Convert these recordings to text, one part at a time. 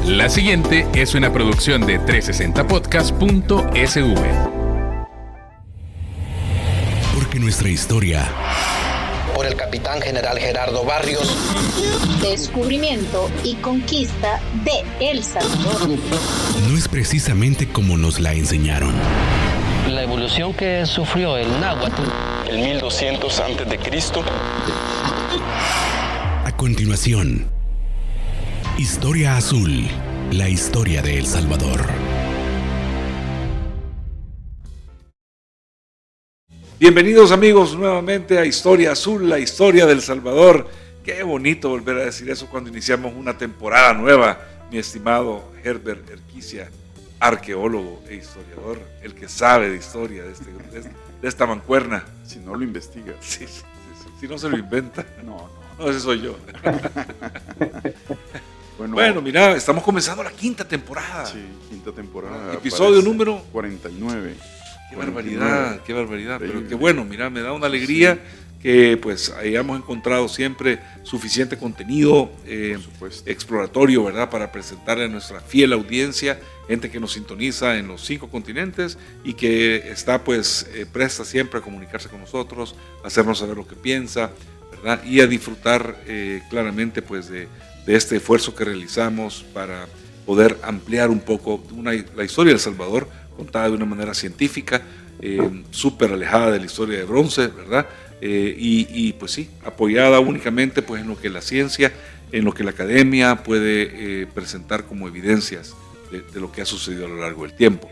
La siguiente es una producción de 360podcast.sv. Porque nuestra historia... Por el capitán general Gerardo Barrios. Descubrimiento y conquista de El Salvador. No es precisamente como nos la enseñaron. La evolución que sufrió el náhuatl. El 1200 a.C. A continuación, Historia Azul, la historia de El Salvador. Bienvenidos amigos nuevamente a Historia Azul, la historia del Salvador. Qué bonito volver a decir eso cuando iniciamos una temporada nueva, mi estimado Herbert Erquicia, arqueólogo e historiador, el que sabe de historia de esta mancuerna. Si no lo investiga. Sí, si no se lo inventa. No, ese soy yo. Bueno, mira, estamos comenzando la quinta temporada. Sí, quinta temporada. Episodio número 49. Qué barbaridad, pero qué bueno, mira, me da una alegría que pues hayamos encontrado siempre suficiente contenido exploratorio, ¿verdad? Para presentarle a nuestra fiel audiencia, gente que nos sintoniza en los 5 continentes y que está pues presta siempre a comunicarse con nosotros, a hacernos saber lo que piensa, ¿verdad? Y a disfrutar claramente pues de este esfuerzo que realizamos para poder ampliar un poco la historia de El Salvador, contada de una manera científica, súper alejada de la historia de bronce, ¿verdad? Y pues sí, apoyada únicamente pues en lo que la ciencia, en lo que la academia puede presentar como evidencias de lo que ha sucedido a lo largo del tiempo.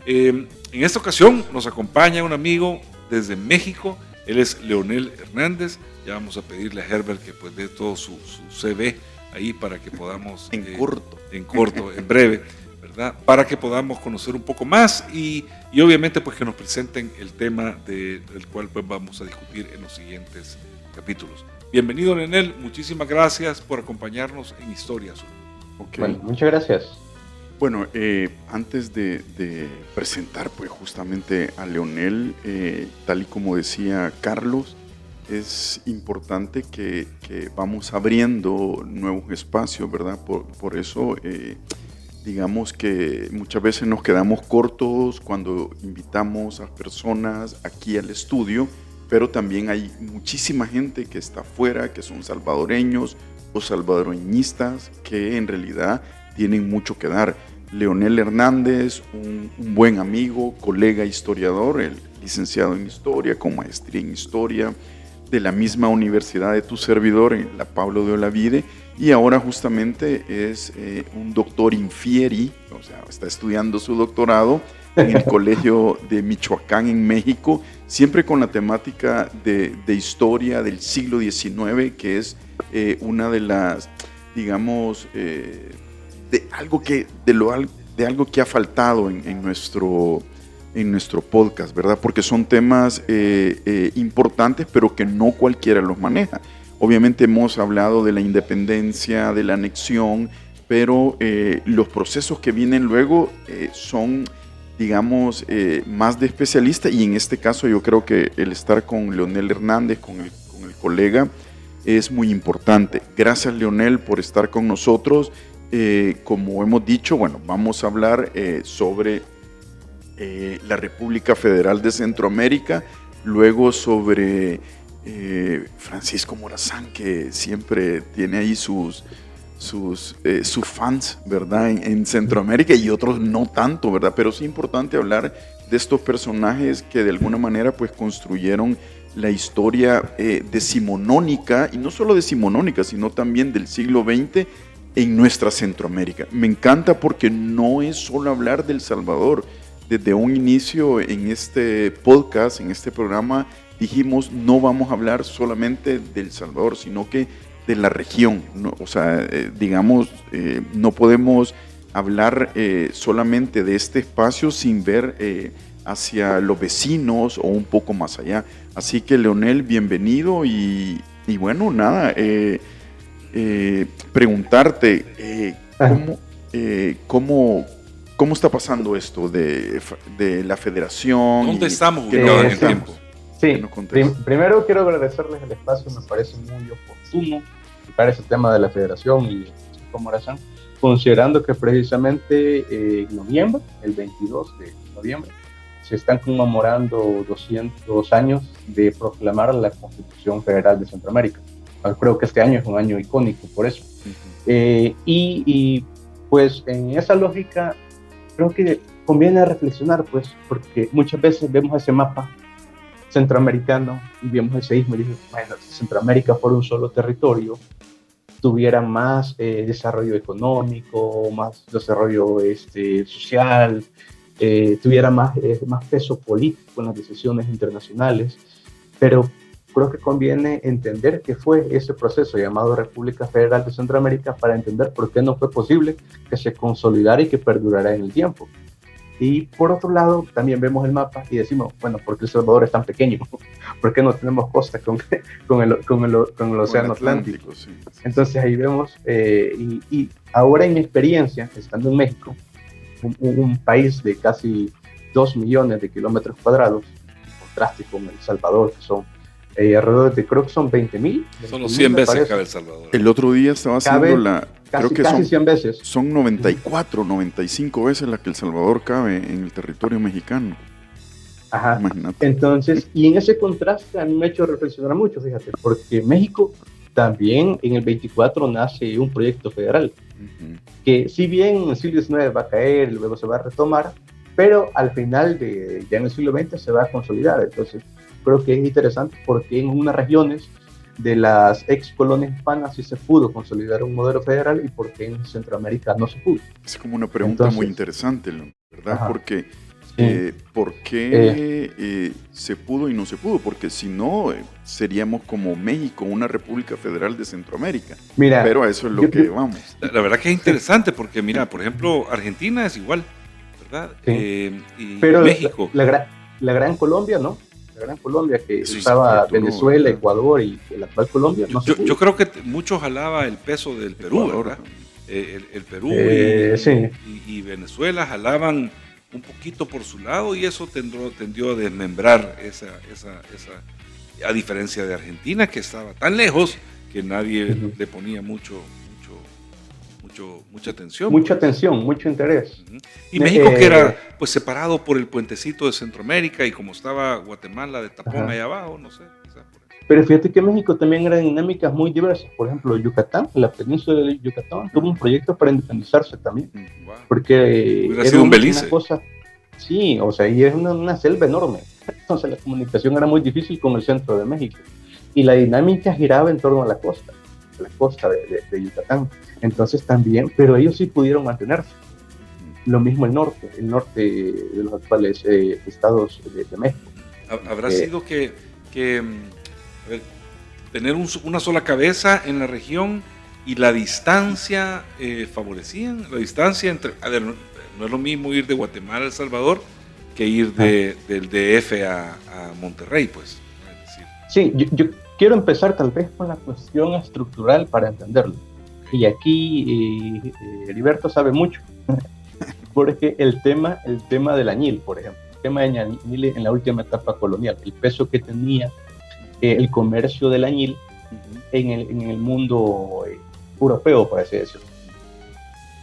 En esta ocasión nos acompaña un amigo desde México, él es Leonel Hernández. Ya vamos a pedirle a Herbert que pues dé todo su CV ahí para que podamos... En corto, en breve, ¿verdad? Para que podamos conocer un poco más y obviamente pues que nos presenten el tema del cual pues vamos a discutir en los siguientes capítulos. Bienvenido, Leonel, muchísimas gracias por acompañarnos en Historia Azul. Okay. Bueno, muchas gracias. Bueno, antes de presentar pues justamente a Leonel, tal y como decía Carlos, es importante que vamos abriendo nuevos espacios, ¿verdad? Por eso... digamos que muchas veces nos quedamos cortos cuando invitamos a personas aquí al estudio, pero también hay muchísima gente que está afuera, que son salvadoreños o salvadoreñistas, que en realidad tienen mucho que dar. Leonel Hernández, un buen amigo, colega historiador, el licenciado en Historia, con maestría en Historia, de la misma universidad de tu servidor, en la Pablo de Olavide, y ahora justamente es un doctor in fieri, o sea, está estudiando su doctorado en el Colegio de Michoacán en México, siempre con la temática de historia del siglo XIX, que es una de las, digamos, de algo que ha faltado en nuestro podcast, ¿verdad? Porque son temas importantes, pero que no cualquiera los maneja. Obviamente hemos hablado de la independencia, de la anexión, pero los procesos que vienen luego son, digamos, más de especialistas, y en este caso yo creo que el estar con Leonel Hernández, con el colega, es muy importante. Gracias, Leonel, por estar con nosotros. Como hemos dicho, bueno, vamos a hablar sobre la República Federal de Centroamérica, luego sobre Francisco Morazán, que siempre tiene ahí sus fans, ¿verdad? En Centroamérica, y otros no tanto, ¿verdad? Pero es importante hablar de estos personajes que de alguna manera pues construyeron la historia decimonónica, y no solo decimonónica, sino también del siglo XX en nuestra Centroamérica. Me encanta porque no es solo hablar del Salvador. Desde un inicio en este podcast, en este programa, dijimos no vamos a hablar solamente del Salvador, sino que de la región, ¿no? O sea, digamos, no podemos hablar solamente de este espacio sin ver hacia los vecinos o un poco más allá. Así que, Leonel, bienvenido y bueno, nada, preguntarte ¿cómo está pasando esto de la federación? ¿Dónde estamos ubicados en el tiempo? Sí, primero quiero agradecerles el espacio, me parece muy oportuno para ese tema de la federación y conmemoración, considerando que precisamente en noviembre, el 22 de noviembre, se están conmemorando 200 años de proclamar la Constitución Federal de Centroamérica. Creo que este año es un año icónico por eso. Pues en esa lógica creo que conviene reflexionar, pues, porque muchas veces vemos ese mapa centroamericano y vemos ese istmo y dices, bueno, si Centroamérica fuera un solo territorio, tuviera más desarrollo económico, más desarrollo social, tuviera más peso político en las decisiones internacionales, pero creo que conviene entender que fue ese proceso llamado República Federal de Centroamérica para entender por qué no fue posible que se consolidara y que perdurara en el tiempo. Y por otro lado, también vemos el mapa y decimos, bueno, ¿por qué El Salvador es tan pequeño? ¿Por qué no tenemos costa con el Océano Atlántico? Sí. Entonces ahí vemos, y ahora en mi experiencia, estando en México, un país de casi 2 millones de kilómetros cuadrados, en contraste con El Salvador, que son alrededor de, creo que son 20,000. Son los 100 veces cabe El Salvador. El otro día estaba haciendo creo que casi 100 veces. Son 94, 95 veces la que El Salvador cabe en el territorio mexicano. Ajá. Imagínate. Entonces, y en ese contraste a mí me ha hecho reflexionar mucho, fíjate, porque México también en el 24 nace un proyecto federal, que si bien en el siglo XIX va a caer, luego se va a retomar, pero al final ya en el siglo XX se va a consolidar. Entonces, creo que es interesante porque en unas regiones de las ex colonias hispanas sí se pudo consolidar un modelo federal y porque en Centroamérica no se pudo. Es como una pregunta muy interesante, ¿verdad? Ajá. Porque ¿por qué se pudo y no se pudo? Porque si no, seríamos como México, una república federal de Centroamérica. Mira, pero a eso es lo que vamos. La verdad que es interesante porque, mira, por ejemplo, Argentina es igual, ¿verdad? Sí. Y pero México. La Gran Colombia, ¿no? La Gran Colombia que usaba Venezuela, Ecuador y la actual Colombia. No yo creo que mucho jalaba el peso del Perú, Ecuador, ¿verdad? El Perú y Venezuela jalaban un poquito por su lado y eso tendió a desmembrar esa a diferencia de Argentina, que estaba tan lejos que nadie le ponía mucha atención. Mucha atención, mucho interés. Y México que era pues separado por el puentecito de Centroamérica y como estaba Guatemala de tapón allá abajo, no sé. Pero fíjate que México también era dinámicas muy diversas. Por ejemplo, Yucatán, la península de Yucatán, tuvo un proyecto para independizarse también. Wow. Porque hubiera sido un Belice. Sí, o sea, y es una selva enorme. Entonces la comunicación era muy difícil con el centro de México. Y la dinámica giraba en torno a la costa de Yucatán. Entonces también, pero ellos sí pudieron mantenerse. Lo mismo el norte de los actuales estados de México. ¿Habrá sido que a ver, tener una sola cabeza en la región y la distancia favorecían? La distancia entre... A ver, no es lo mismo ir de Guatemala a El Salvador que ir del DF a Monterrey, pues. Sí, yo quiero empezar tal vez con la cuestión estructural para entenderlo. Y aquí Heriberto sabe mucho, porque el tema del añil, por ejemplo, el tema del añil en la última etapa colonial, el peso que tenía el comercio del añil en el mundo europeo, por así decirlo.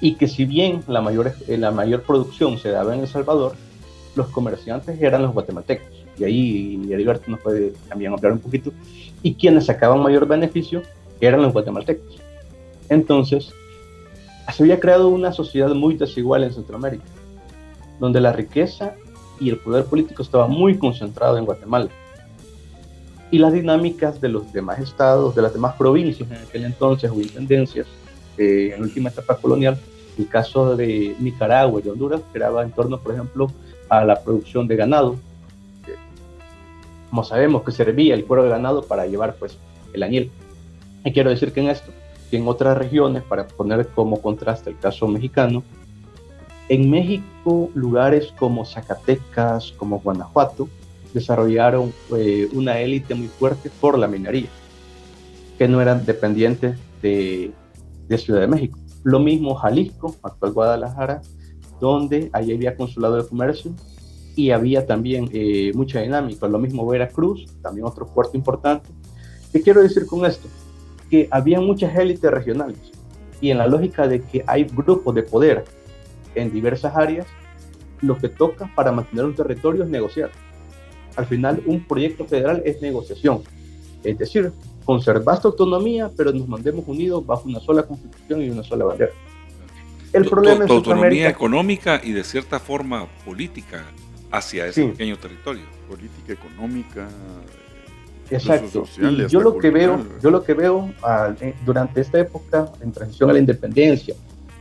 Y que si bien la mayor producción se daba en El Salvador, los comerciantes eran los guatemaltecos. Y ahí Heriberto nos puede también hablar un poquito. Y quienes sacaban mayor beneficio eran los guatemaltecos. Entonces, se había creado una sociedad muy desigual en Centroamérica, donde la riqueza y el poder político estaba muy concentrado en Guatemala. Y las dinámicas de los demás estados, de las demás provincias en aquel entonces, o intendencias, en la última etapa colonial, el caso de Nicaragua y de Honduras, giraba en torno, por ejemplo, a la producción de ganado. Como sabemos que servía el cuero de ganado para llevar pues el añil. Y quiero decir que en otras regiones, para poner como contraste el caso mexicano, en México lugares como Zacatecas, como Guanajuato, desarrollaron una élite muy fuerte por la minería, que no eran dependientes de Ciudad de México. Lo mismo Jalisco, actual Guadalajara, donde ahí había consulado de comercio y había también mucha dinámica. Lo mismo Veracruz, también otro puerto importante. ¿Qué quiero decir con esto? Que había muchas élites regionales y en la lógica de que hay grupos de poder en diversas áreas, lo que toca para mantener un territorio es negociar. Al final, un proyecto federal es negociación. Es decir, conservar esta autonomía, pero nos mandemos unidos bajo una sola constitución y una sola bandera. El problema es autonomía económica y de cierta forma política hacia ese pequeño territorio. Política, económica, exacto. Social, y yo lo que veo durante esta época, en transición a la independencia,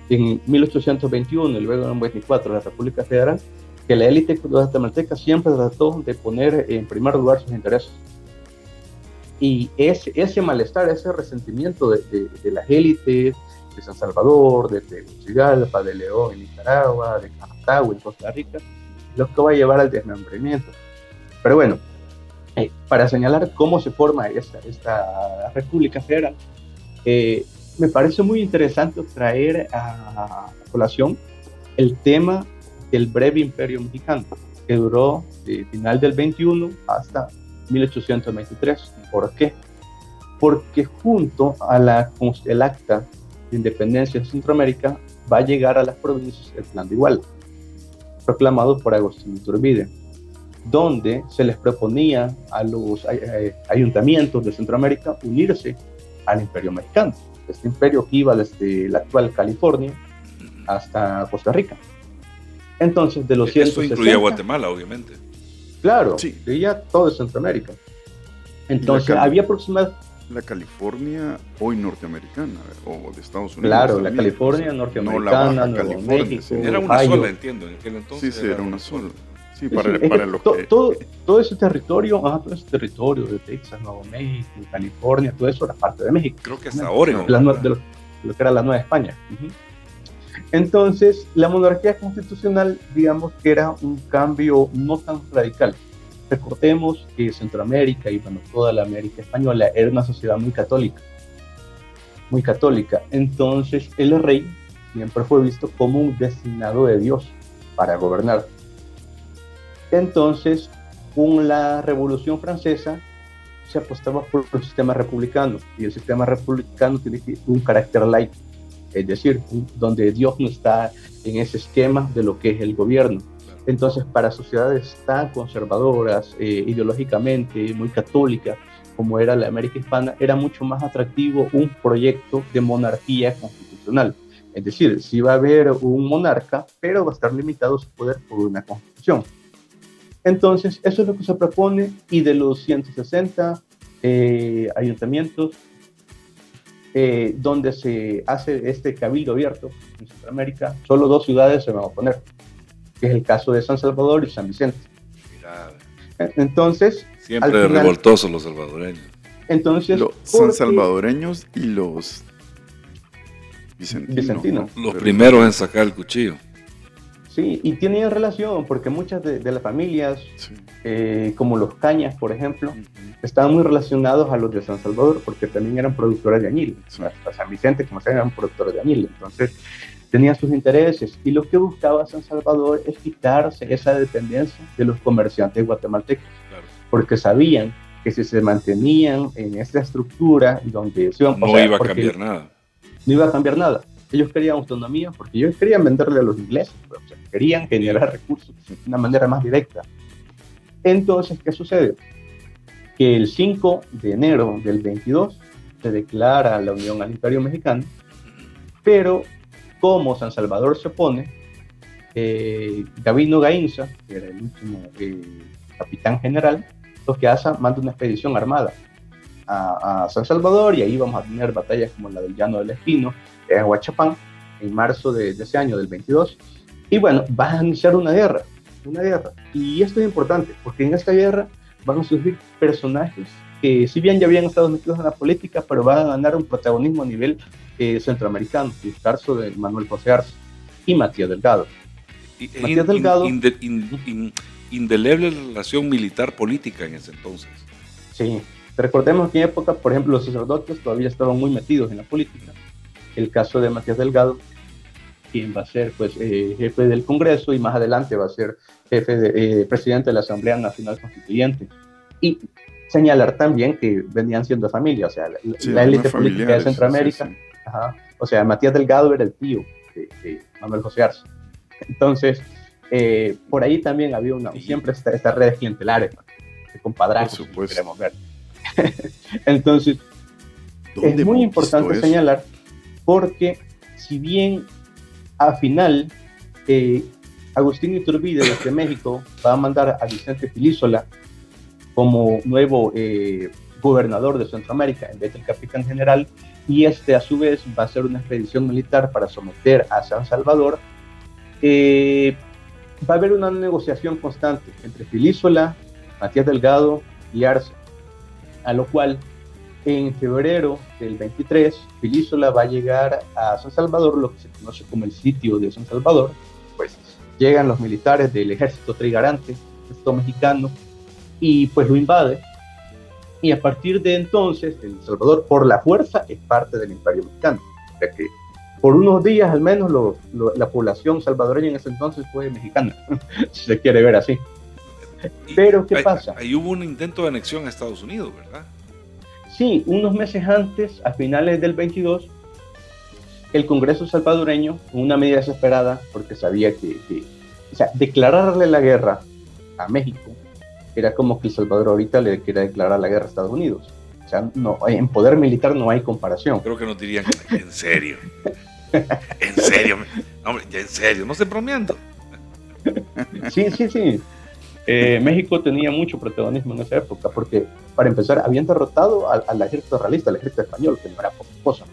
en 1821 y luego en 24 la República Federal, que la élite guatemalteca siempre trató de poner en primer lugar sus intereses. Y ese malestar, ese resentimiento de las élites de San Salvador, de Tegucigalpa, de León en Nicaragua, de Cartago en Costa Rica, lo que va a llevar al desmembramiento. Pero bueno, para señalar cómo se forma esta República Federal, me parece muy interesante traer a colación el tema del breve Imperio Mexicano, que duró de final del 21 hasta 1823. ¿Por qué? Porque junto a el acta de independencia de Centroamérica va a llegar a las provincias el Plan de Iguala, proclamado por Agustín Iturbide, donde se les proponía a los ayuntamientos de Centroamérica unirse al Imperio Mexicano, este imperio que iba desde la actual California hasta Costa Rica. Entonces, de los 160... Esto incluía Guatemala, obviamente. Claro, sí. Incluía todo de Centroamérica. Entonces, había aproximadamente... La California hoy norteamericana, o de Estados Unidos. Claro, también, la California norteamericana, no Nuevo México, sí. Era una sola, entiendo, en aquel entonces. Sí, era una sola. Sí, todo ese territorio, de Texas, Nuevo México, California, todo eso era parte de México. Creo que hasta Oregon. De lo que era la Nueva España. Entonces, la monarquía constitucional, digamos que era un cambio no tan radical. Recordemos que Centroamérica y toda la América española era una sociedad muy católica. Muy católica. Entonces, el rey siempre fue visto como un designado de Dios para gobernar. Entonces, con la Revolución Francesa, se apostaba por el sistema republicano, y el sistema republicano tiene un carácter laico, es decir, donde Dios no está en ese esquema de lo que es el gobierno. Entonces, para sociedades tan conservadoras, ideológicamente muy católicas, como era la América Hispana, era mucho más atractivo un proyecto de monarquía constitucional. Es decir, sí va a haber un monarca, pero va a estar limitado su poder por una constitución. Entonces, eso es lo que se propone, y de los 160 ayuntamientos donde se hace este cabildo abierto en Centroamérica, solo 2 ciudades se van a oponer, que es el caso de San Salvador y San Vicente. Mirá. Entonces, siempre revoltosos los salvadoreños. Entonces, los san salvadoreños y los vicentinos. Los primeros en sacar el cuchillo. Sí, y tienen relación porque muchas de las familias, sí, como los Cañas, por ejemplo, estaban muy relacionados a los de San Salvador porque también eran productores de añil. Sí. A San Vicente, como saben, eran productores de añil. Entonces, tenían sus intereses. Y lo que buscaba San Salvador es quitarse esa dependencia de los comerciantes guatemaltecos. Claro. Porque sabían que si se mantenían en esta estructura donde se iban a pasar, no iba a cambiar nada. No iba a cambiar nada. Ellos querían autonomía porque ellos querían venderle a los ingleses, o sea, querían generar recursos de una manera más directa. Entonces, ¿qué sucede? Que el 5 de enero del 22 se declara la unión al Imperio Mexicano, pero como San Salvador se opone, Gabino Gainza, que era el último capitán general, lo que hace, manda una expedición armada a San Salvador, y ahí vamos a tener batallas como la del Llano del Espino, en Huachapán, en marzo de ese año, del 22, y bueno, va a iniciar una guerra, y esto es importante, porque en esta guerra van a surgir personajes que si bien ya habían estado metidos en la política, pero van a ganar un protagonismo a nivel centroamericano, el caso de Manuel José Arce y Matías Delgado. Matías Delgado, indeleble relación militar-política en ese entonces. Sí, recordemos que en época, por ejemplo, los sacerdotes todavía estaban muy metidos en la política. El caso de Matías Delgado, quien va a ser pues, jefe del Congreso y más adelante va a ser presidente de la Asamblea Nacional Constituyente. Y señalar también que venían siendo familia, o sea, la élite política de Centroamérica, sí. O sea, Matías Delgado era el tío de Manuel José Arce. Entonces, por ahí también había siempre estas redes clientelares, ¿no? De compadrazgos, si queremos ver. Entonces, es muy importante señalar, porque si bien al final Agustín Iturbide desde México va a mandar a Vicente Filísola como nuevo gobernador de Centroamérica en vez del capitán general, y a su vez va a hacer una expedición militar para someter a San Salvador, va a haber una negociación constante entre Filísola, Matías Delgado y Arce, a lo cual en febrero del 23 Filísola va a llegar a San Salvador, lo que se conoce como el sitio de San Salvador. Pues llegan los militares del ejército trigarante, ejército mexicano, y pues lo invade, y a partir de entonces El Salvador por la fuerza es parte del Imperio Mexicano. O sea que por unos días al menos la población salvadoreña en ese entonces fue mexicana, si se quiere ver así. Pero ¿qué pasa? Ahí hubo un intento de anexión a Estados Unidos, ¿verdad? Sí, unos meses antes, a finales del 22, el Congreso salvadoreño, una medida desesperada, porque sabía que o sea, declararle la guerra a México era como que El Salvador ahorita le quiera declarar la guerra a Estados Unidos. O sea, no, en poder militar no hay comparación. Creo que nos dirían, en serio. En serio, hombre, ya en serio, no estoy bromeando. Sí. México tenía mucho protagonismo en esa época, porque para empezar habían derrotado al ejército realista, al ejército español, que no era poca cosa.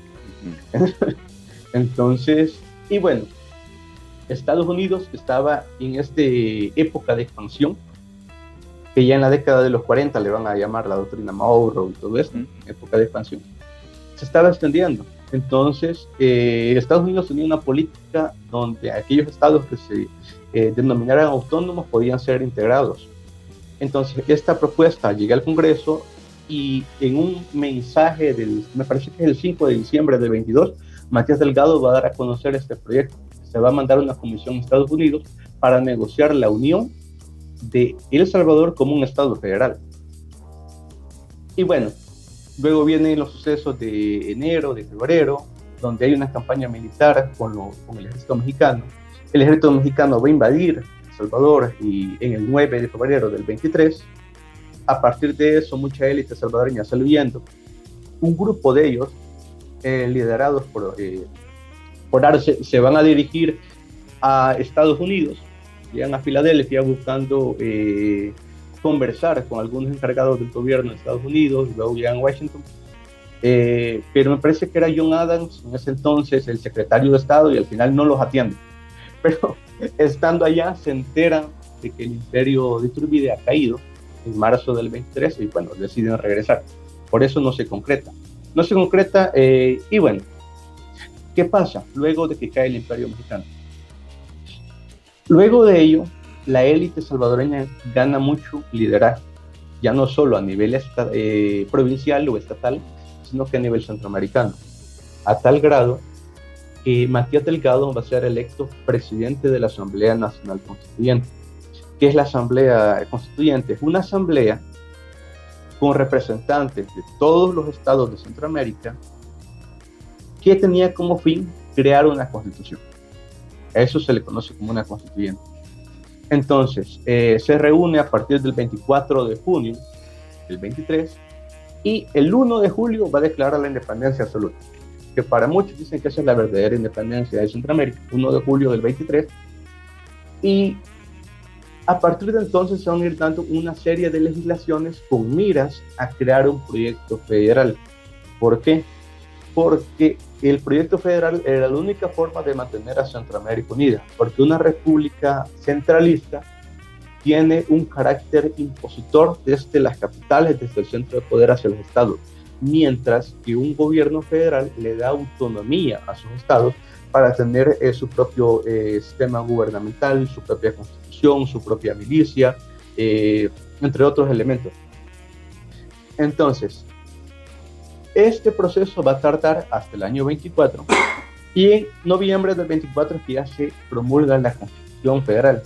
Entonces, y bueno, Estados Unidos estaba en esta época de expansión, que ya en la década de los 40 le van a llamar la doctrina Monroe y todo esto, época de expansión, se estaba extendiendo. Entonces, Estados Unidos tenía una política donde aquellos estados que se denominaran autónomos podían ser integrados. Entonces, esta propuesta llega al Congreso y en un mensaje me parece que es el 5 de diciembre del 22, Matías Delgado va a dar a conocer este proyecto. Se va a mandar una comisión a Estados Unidos para negociar la unión de El Salvador como un estado federal. Y bueno, luego vienen los sucesos de enero, de febrero, donde hay una campaña militar con el ejército mexicano. El ejército mexicano va a invadir El Salvador y en el 9 de febrero del 23, a partir de eso, mucha élite salvadoreña sale huyendo. Un grupo de ellos, liderados por Arce, se van a dirigir a Estados Unidos, llegan a Filadelfia buscando conversar con algunos encargados del gobierno de Estados Unidos, y luego llegan a Washington. Pero me parece que era John Adams, en ese entonces el secretario de Estado, y al final no los atiende. Pero estando allá se enteran de que el imperio de Iturbide ha caído en marzo del 23 y bueno, deciden regresar. Por eso no se concreta. Y bueno, ¿qué pasa luego de que cae el imperio mexicano? Luego de ello, la élite salvadoreña gana mucho liderazgo, ya no solo a nivel provincial o estatal, sino que a nivel centroamericano, a tal grado que Matías Delgado va a ser electo presidente de la Asamblea Nacional Constituyente. ¿Qué es la Asamblea Constituyente? Es una asamblea con representantes de todos los estados de Centroamérica que tenía como fin crear una constitución. A eso se le conoce como una constituyente. Entonces, se reúne a partir del 24 de junio del 23 y el 1 de julio va a declarar la independencia absoluta, que para muchos dicen que esa es la verdadera independencia de Centroamérica, 1 de julio del 23, y a partir de entonces se van a ir dando una serie de legislaciones con miras a crear un proyecto federal. ¿Por qué? Porque el proyecto federal era la única forma de mantener a Centroamérica unida, porque una república centralista tiene un carácter impositor desde las capitales, desde el centro de poder hacia los estados, mientras que un gobierno federal le da autonomía a sus estados para tener su propio sistema gubernamental, su propia constitución, su propia milicia, entre otros elementos. Entonces, este proceso va a tardar hasta el año 24 y en noviembre del 24 es que ya se promulga la Constitución Federal.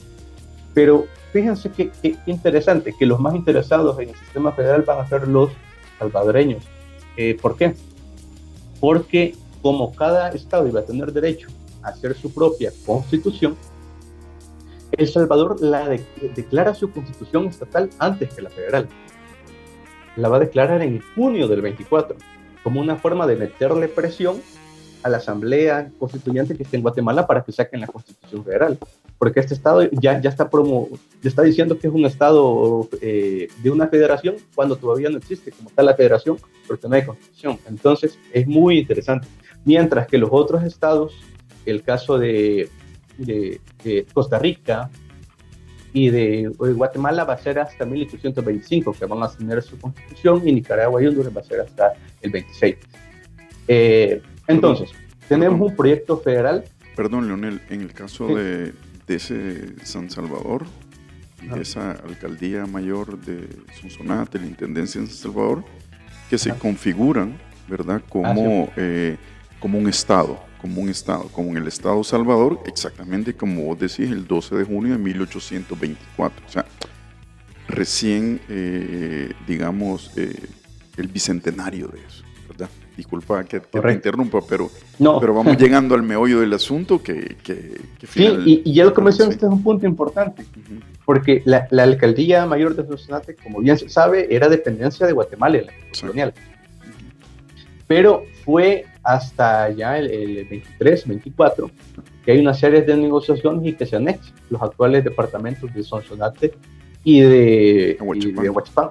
Pero fíjense que interesante, que los más interesados en el sistema federal van a ser los salvadoreños. ¿Por qué? Porque como cada estado iba a tener derecho a hacer su propia constitución, El Salvador declara su constitución estatal antes que la federal. La va a declarar en junio del 24, como una forma de meterle presión a la Asamblea Constituyente que está en Guatemala para que saquen la Constitución Federal. Porque este estado ya está diciendo que es un estado de una federación cuando todavía no existe como tal la federación, porque no hay Constitución. Entonces es muy interesante. Mientras que los otros estados, el caso de Costa Rica y de Guatemala va a ser hasta 1825 que van a tener su Constitución, y Nicaragua y Honduras va a ser hasta el 26. Entonces, tenemos un proyecto federal. Perdón, Leonel, en el caso de ese San Salvador, de esa alcaldía mayor de Sonsonate, la intendencia de San Salvador, que se configuran, ¿verdad?, como un estado, como en el estado Salvador, exactamente como vos decís, el 12 de junio de 1824. O sea, recién, digamos, el bicentenario de eso, ¿verdad? Disculpa que te interrumpa, pero vamos llegando al meollo del asunto que sí, y ya lo que mencionaste, este es un punto importante, porque la alcaldía mayor de Sonsonate, como bien se sabe, era dependencia de Guatemala en la época colonial. Pero fue hasta ya el 23, 24, que hay una serie de negociaciones y que se anexan los actuales departamentos de Sonsonate y de Huachipán.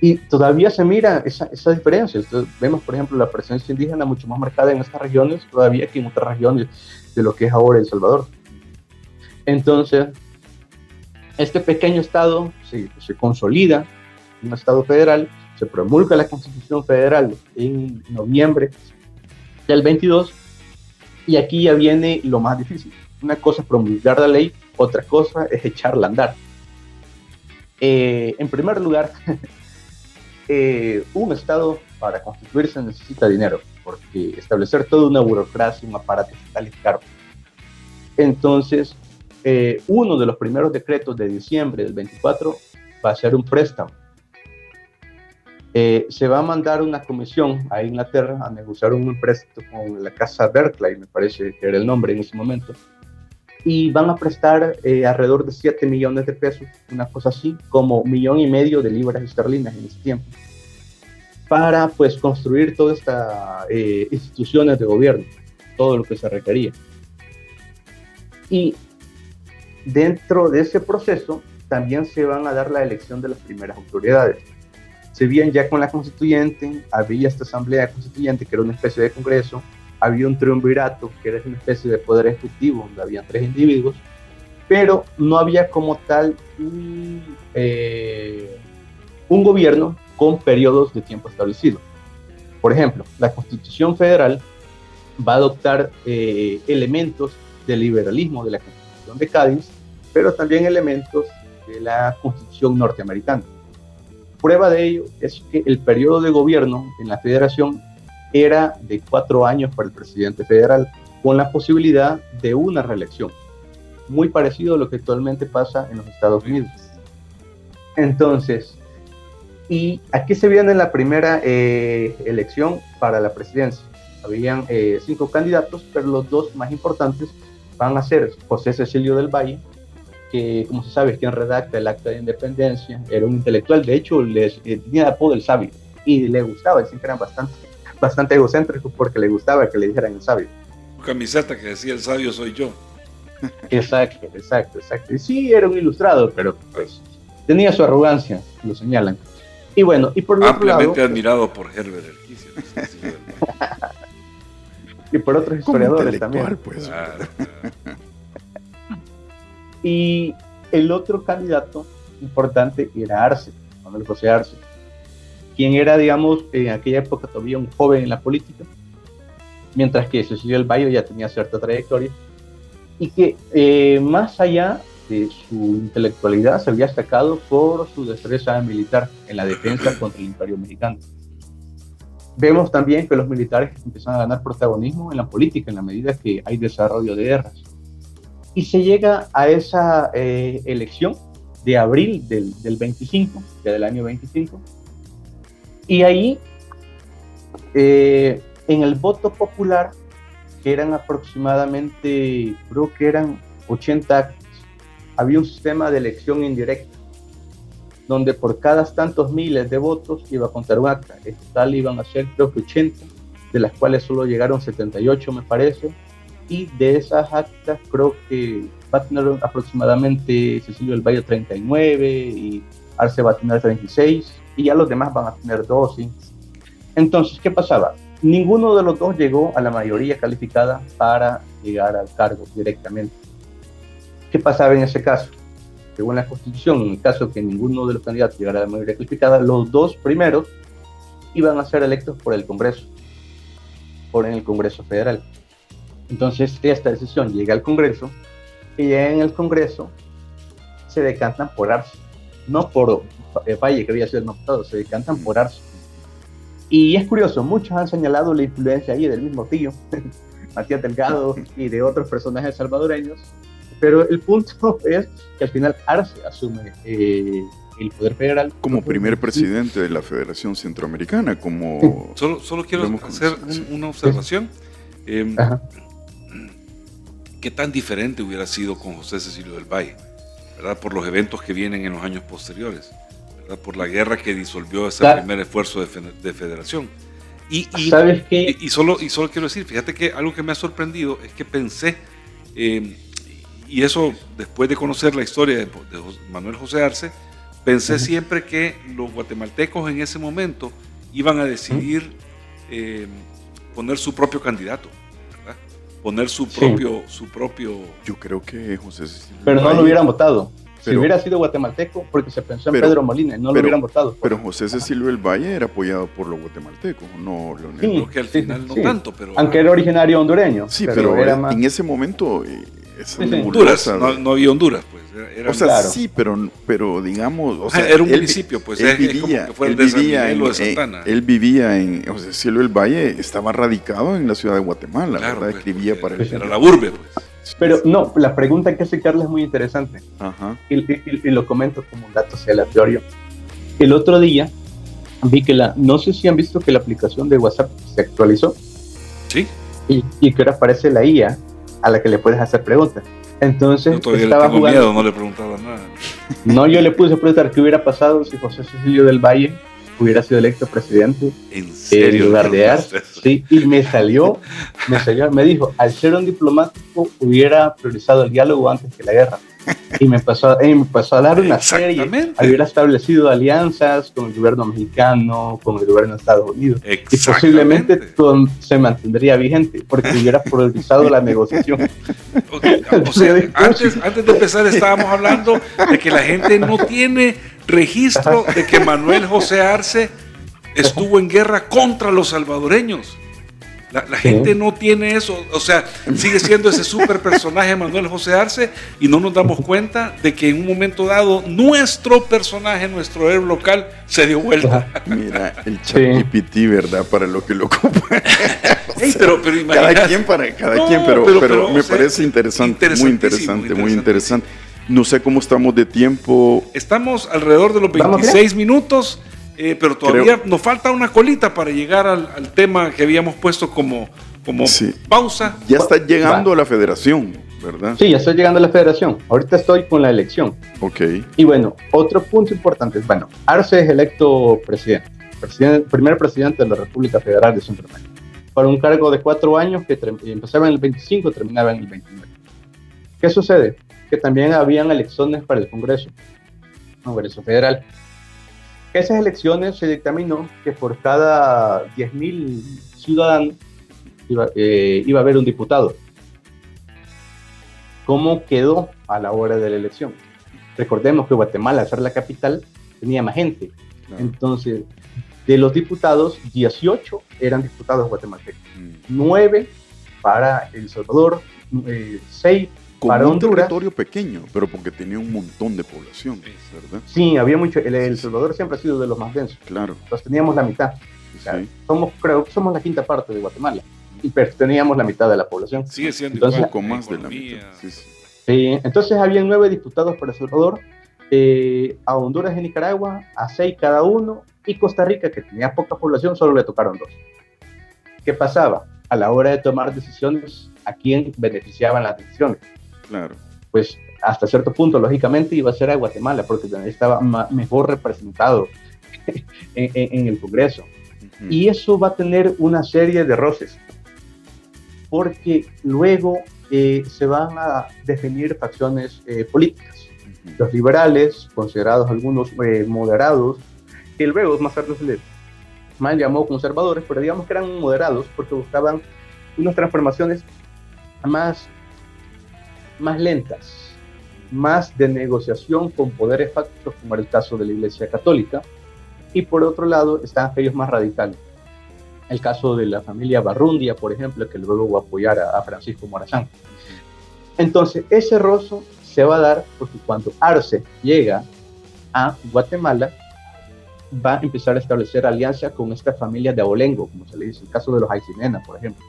Y todavía se mira esa diferencia. Entonces, vemos, por ejemplo, la presencia indígena mucho más marcada en estas regiones todavía que en otras regiones de lo que es ahora El Salvador. Entonces, este pequeño estado se consolida, un estado federal, se promulga la Constitución Federal en noviembre del 22, y aquí ya viene lo más difícil. Una cosa es promulgar la ley, otra cosa es echarla a andar. En primer lugar, un estado para constituirse necesita dinero, porque establecer toda una burocracia, un aparato estatal es caro. Entonces, uno de los primeros decretos de diciembre del 24 va a ser un préstamo. Se va a mandar una comisión a Inglaterra a negociar un préstamo con la casa Berkeley, me parece que era el nombre en ese momento, y van a prestar alrededor de 7 millones de pesos, una cosa así, como 1,5 millones de libras esterlinas en ese tiempo, para pues construir todas estas instituciones de gobierno, todo lo que se requería. Y dentro de ese proceso también se van a dar la elección de las primeras autoridades. Si bien ya con la constituyente había esta asamblea constituyente que era una especie de congreso, había un triunvirato que era una especie de poder ejecutivo donde había 3 individuos, pero no había como tal un gobierno con periodos de tiempo establecidos. Por ejemplo, la Constitución Federal va a adoptar elementos del liberalismo de la Constitución de Cádiz, pero también elementos de la Constitución norteamericana. Prueba de ello es que el periodo de gobierno en la federación era de 4 años para el presidente federal, con la posibilidad de una reelección, muy parecido a lo que actualmente pasa en los Estados Unidos. Entonces, y aquí se viene la primera elección para la presidencia. Habían 5 candidatos, pero los 2 más importantes van a ser José Cecilio del Valle, que, como se sabe, es quien redacta el Acta de Independencia, era un intelectual, de hecho, tenía el apodo del sabio, y le gustaba, decían que eran bastante egocéntricos porque le gustaba que le dijeran el sabio. Su camiseta que decía el sabio soy yo. Exacto. Y sí, era un ilustrado, pero pues tenía su arrogancia, lo señalan. Y bueno, y por otro lado... Ampliamente admirado por Herbert Erquicio. Y por otros historiadores también. Pues. Claro. Y el otro candidato importante era Arce, Manuel José Arce, quien era, digamos, en aquella época todavía un joven en la política, mientras que Cecilio del Valle ya tenía cierta trayectoria, y que más allá de su intelectualidad se había destacado por su destreza militar en la defensa contra el Imperio Mexicano. Vemos también que los militares empiezan a ganar protagonismo en la política en la medida que hay desarrollo de guerras. Y se llega a esa elección de abril del 25, del año 25, y ahí en el voto popular, que eran aproximadamente, creo que eran 80 actas, había un sistema de elección indirecta, donde por cada tantos miles de votos iba a contar un acta. En total iban a ser creo que 80, de las cuales solo llegaron 78 me parece, y de esas actas creo que va a tener aproximadamente Cecilio del Valle 39 y Arce va a tener 36 y ya los demás van a tener 12. Entonces, ¿qué pasaba? Ninguno de los dos llegó a la mayoría calificada para llegar al cargo directamente. ¿Qué pasaba en ese caso? Según la Constitución, en el caso que ninguno de los candidatos llegara a la mayoría calificada, los dos primeros iban a ser electos por el Congreso, por el Congreso Federal. Entonces, esta decisión llega al Congreso y ya en el Congreso se decantan por Arce, no por Valle, que había sido el más votado, se decantan por Arce. Y es curioso, muchos han señalado la influencia ahí del mismo tío, Matías Delgado, y de otros personajes salvadoreños, pero el punto es que al final Arce asume el poder federal. Como primer presidente de la Federación Centroamericana, como... Solo quiero hacer una observación. ¿Qué tan diferente hubiera sido con José Cecilio del Valle? ¿Verdad? Por los eventos que vienen en los años posteriores, ¿verdad? Por la guerra que disolvió ese primer esfuerzo de federación. ¿Sabes qué? Y solo quiero decir, fíjate que algo que me ha sorprendido es que pensé, y eso después de conocer la historia de Manuel José Arce, pensé siempre que los guatemaltecos en ese momento iban a decidir poner su propio candidato, ¿verdad? Poner su propio... Yo creo que José Cecilio Pero no lo hubieran votado. Si hubiera sido guatemalteco, porque se pensó en Pedro Molina, no lo hubieran votado. Pero José Cecilio del Valle era apoyado por los guatemaltecos, no, Leonel. Sí, creo que al final no tanto, pero... Aunque era originario hondureño. Sí, pero era más... en ese momento... Honduras, no había Honduras, pues. O sea, claro. Sí, pero digamos... O sea, era un municipio, pues. Él vivía en... José Cecilio del Valle estaba radicado en la ciudad de Guatemala, claro, ¿verdad? Escribía para era la urbe, pues. Pero no, la pregunta que hace Carla es muy interesante. Ajá. Y lo comento como un dato aleatorio. El otro día vi que no sé si han visto que la aplicación de WhatsApp se actualizó. Sí. Y que ahora aparece la IA a la que le puedes hacer preguntas. Entonces, yo todavía estaba jugando. Miedo, no le preguntaba nada. No, yo le puse a preguntar qué hubiera pasado si José Cecilio del Valle hubiera sido electo presidente. ¿En serio? En lugar de Arce. Sí, y me dijo, al ser un diplomático hubiera priorizado el diálogo antes que la guerra. Y me pasó a dar una serie, hubiera establecido alianzas con el gobierno mexicano, con el gobierno de Estados Unidos, y posiblemente se mantendría vigente, porque hubiera priorizado la negociación. O sea, antes de empezar estábamos hablando de que la gente no tiene registro de que Manuel José Arce estuvo en guerra contra los salvadoreños. La gente no tiene eso, o sea, sigue siendo ese super personaje Manuel José Arce y no nos damos cuenta de que en un momento dado nuestro personaje, nuestro héroe local se dio vuelta. Mira, el ChatGPT, ¿verdad? Para lo que lo ocupa. Pero cada quien, pero me parece interesante, muy interesante. No sé cómo estamos de tiempo. Estamos alrededor de los 26 minutos. Pero todavía nos falta una colita para llegar al tema que habíamos puesto como pausa. Ya está llegando a la federación, ¿verdad? Sí, ya estoy llegando a la federación. Ahorita estoy con la elección. Ok. Y bueno, otro punto importante es, Arce es electo primer presidente de la República Federal de Centroamérica, para un cargo de 4 años que empezaba en el 25 y terminaba en el 29. ¿Qué sucede? Que también habían elecciones para el Congreso Federal. Esas elecciones se dictaminó que por cada 10,000 ciudadanos iba a haber un diputado. ¿Cómo quedó a la hora de la elección? Recordemos que Guatemala, al ser la capital, tenía más gente. Claro. Entonces, de los diputados, 18 eran diputados guatemaltecos, 9 para El Salvador, 6 para un Honduras. Territorio pequeño, pero porque tenía un montón de población, ¿verdad? Sí, había mucho. El Salvador siempre ha sido de los más densos. Claro. Entonces teníamos la mitad. O sea, somos la quinta parte de Guatemala, pero teníamos la mitad de la población. Sigue siendo un poco más de la mitad. Sí, entonces habían 9 diputados para El Salvador, a Honduras y Nicaragua, a 6 cada uno, y Costa Rica, que tenía poca población, solo le tocaron 2. ¿qué pasaba? A la hora de tomar decisiones, ¿a quién beneficiaban las decisiones? Claro. Pues hasta cierto punto, lógicamente, iba a ser a Guatemala, porque estaba mejor representado en el Congreso. Y eso va a tener una serie de roces, porque luego se van a definir facciones políticas. Los liberales, considerados algunos moderados, que luego más tarde se les llamó conservadores, pero digamos que eran moderados porque buscaban unas transformaciones más lentas, más de negociación con poderes fácticos, como era el caso de la Iglesia Católica. Y por otro lado están aquellos más radicales. El caso de la familia Barrundia, por ejemplo, que luego va a apoyar a Francisco Morazán. Entonces, ese rozo se va a dar porque cuando Arce llega a Guatemala, va a empezar a establecer alianza con esta familia de Abolengo, como se le dice, el caso de los Aycinena, por ejemplo.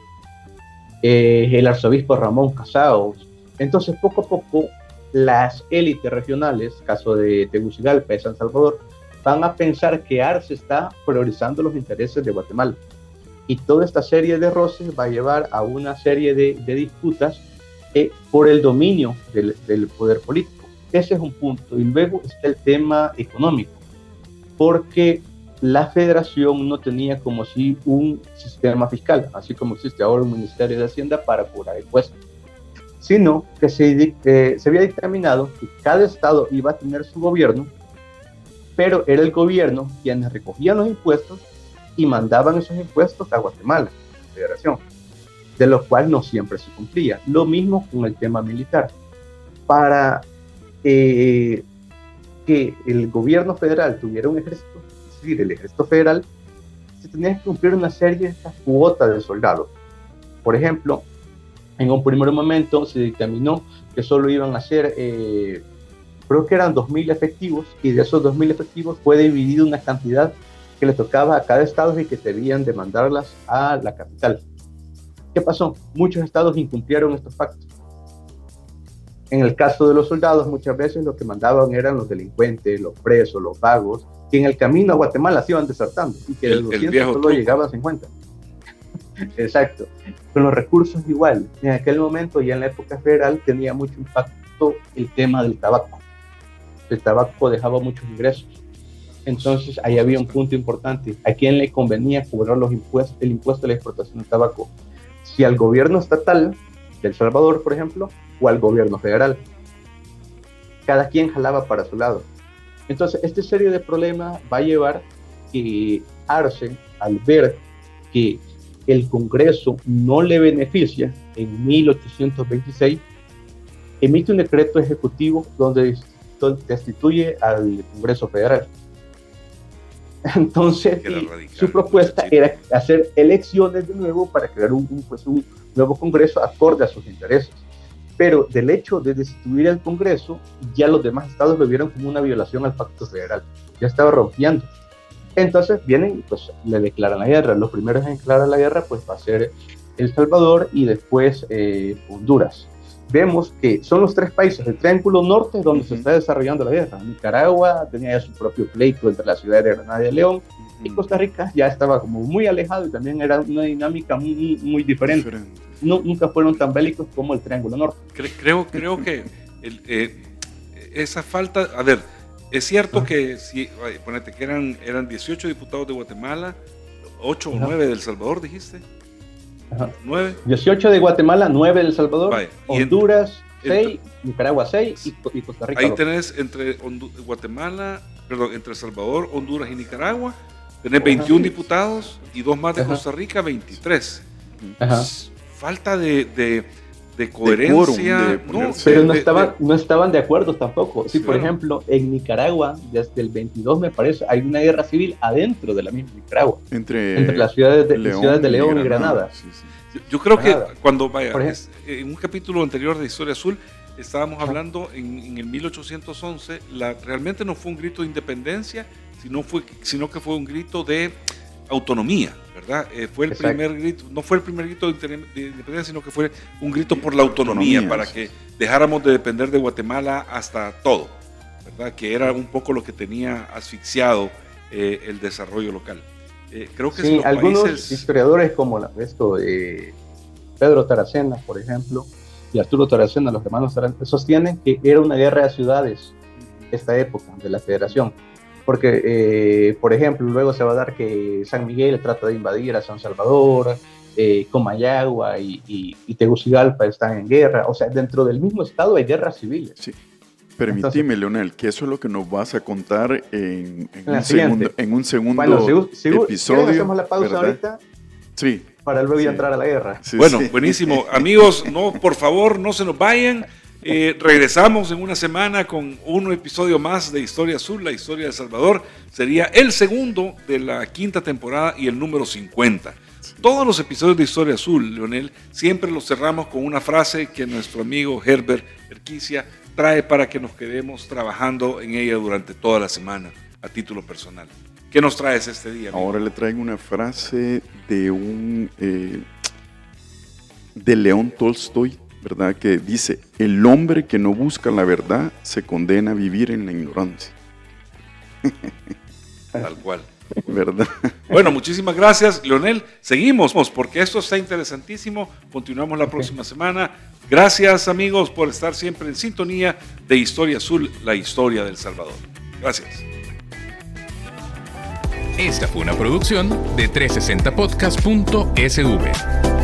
El arzobispo Ramón Casao. Entonces, poco a poco, las élites regionales, caso de Tegucigalpa, de San Salvador, van a pensar que Arce está priorizando los intereses de Guatemala. Y toda esta serie de roces va a llevar a una serie de disputas por el dominio del poder político. Ese es un punto. Y luego está el tema económico, porque la federación no tenía como si un sistema fiscal, así como existe ahora un Ministerio de Hacienda para cobrar impuestos, sino que se había dictaminado que cada estado iba a tener su gobierno, pero era el gobierno quienes recogían los impuestos y mandaban esos impuestos a Guatemala, la federación, de los cuales no siempre se cumplía. Lo mismo con el tema militar. Para que el gobierno federal tuviera un ejército, es decir, el ejército federal, se tenía que cumplir una serie de estas cuotas de soldados. Por ejemplo, en un primer momento se dictaminó que solo iban a ser, creo que eran 2.000 efectivos, y de esos 2.000 efectivos fue dividido una cantidad que le tocaba a cada estado y que debían de mandarlas a la capital. ¿Qué pasó? Muchos estados incumplieron estos pactos. En el caso de los soldados, muchas veces lo que mandaban eran los delincuentes, los presos, los vagos, que en el camino a Guatemala se iban desertando y que de 200 solo llegaban a 50. Exacto. Con los recursos igual. En aquel momento, ya en la época federal, tenía mucho impacto el tema del tabaco. El tabaco dejaba muchos ingresos. Entonces, ahí había un punto importante. ¿A quién le convenía cobrar el impuesto de la exportación del tabaco? Si al gobierno estatal de El Salvador, por ejemplo, o al gobierno federal. Cada quien jalaba para su lado. Entonces, esta serie de problemas va a llevar que Arce, al ver que el Congreso no le beneficia, en 1826, emite un decreto ejecutivo donde destituye al Congreso Federal. Entonces, su propuesta era hacer elecciones de nuevo para crear un nuevo Congreso acorde a sus intereses. Pero del hecho de destituir el Congreso, ya los demás estados lo vieron como una violación al Pacto Federal. Ya estaba rompiendo. Entonces vienen y pues le declaran la guerra. Los primeros en declarar la guerra pues va a ser El Salvador y después Honduras. Vemos que son los tres países del Triángulo Norte donde se está desarrollando la guerra. Nicaragua tenía ya su propio pleito entre las ciudades de Granada y de León, y Costa Rica ya estaba como muy alejado y también era una dinámica muy diferente. Nunca fueron tan bélicos como el Triángulo Norte. Creo que esa falta, a ver, es cierto que si, ponete que eran 18 diputados de Guatemala, 8 o 9 de El Salvador, dijiste. 9. 18 de Guatemala, 9 de El Salvador, vaya, Honduras 6, Nicaragua 6 y Costa Rica. Ahí 2. tenés entre El Salvador, Honduras y Nicaragua, tenés 21 diputados y 2 más de Costa Rica, 23. Falta de coherencia. Pero no estaban de acuerdo tampoco. Sí, por ejemplo, en Nicaragua, desde el 22 me parece, hay una guerra civil adentro de la misma Nicaragua. Entre las ciudades de León y Granada. Sí. Yo creo que cuando en un capítulo anterior de Historia Azul, estábamos hablando en el 1811, realmente no fue un grito de independencia, sino que fue un grito de autonomía, ¿verdad? Fue el primer grito, no fue el primer grito de independencia, sino que fue un grito por la autonomía, para que dejáramos de depender de Guatemala hasta todo, ¿verdad? Que era un poco lo que tenía asfixiado el desarrollo local. Creo que sí, los algunos países... historiadores como Pedro Taracena, por ejemplo, y Arturo Taracena, los hermanos Taracena, sostienen que era una guerra de ciudades esta época de la Federación. Porque, por ejemplo, luego se va a dar que San Miguel trata de invadir a San Salvador, Comayagua y Tegucigalpa están en guerra. O sea, dentro del mismo estado hay guerras civiles. Sí. Permitime, Leonel, que eso es lo que nos vas a contar en un segundo bueno, episodio. Hacemos la pausa, ¿verdad? Ahorita. Sí. Para luego ya entrar a la guerra. Sí, bueno, sí. Buenísimo. Amigos, no, por favor, no se nos vayan. Regresamos en una semana con un episodio más de Historia Azul, la historia de El Salvador. Sería el segundo de la 5ª temporada y el número 50. Todos los episodios de Historia Azul, Leonel, siempre los cerramos con una frase que nuestro amigo Herbert Erquicia trae para que nos quedemos trabajando en ella durante toda la semana, a título personal. ¿Qué nos traes este día, amigo? Ahora le traigo una frase de de León Tolstoy, ¿verdad? Que dice: el hombre que no busca la verdad se condena a vivir en la ignorancia. Tal cual. ¿Verdad? Bueno, muchísimas gracias, Leonel. Seguimos, porque esto está interesantísimo. Continuamos la próxima semana. Gracias, amigos, por estar siempre en sintonía de Historia Azul, la historia de El Salvador. Gracias. Esta fue una producción de 360podcast.sv.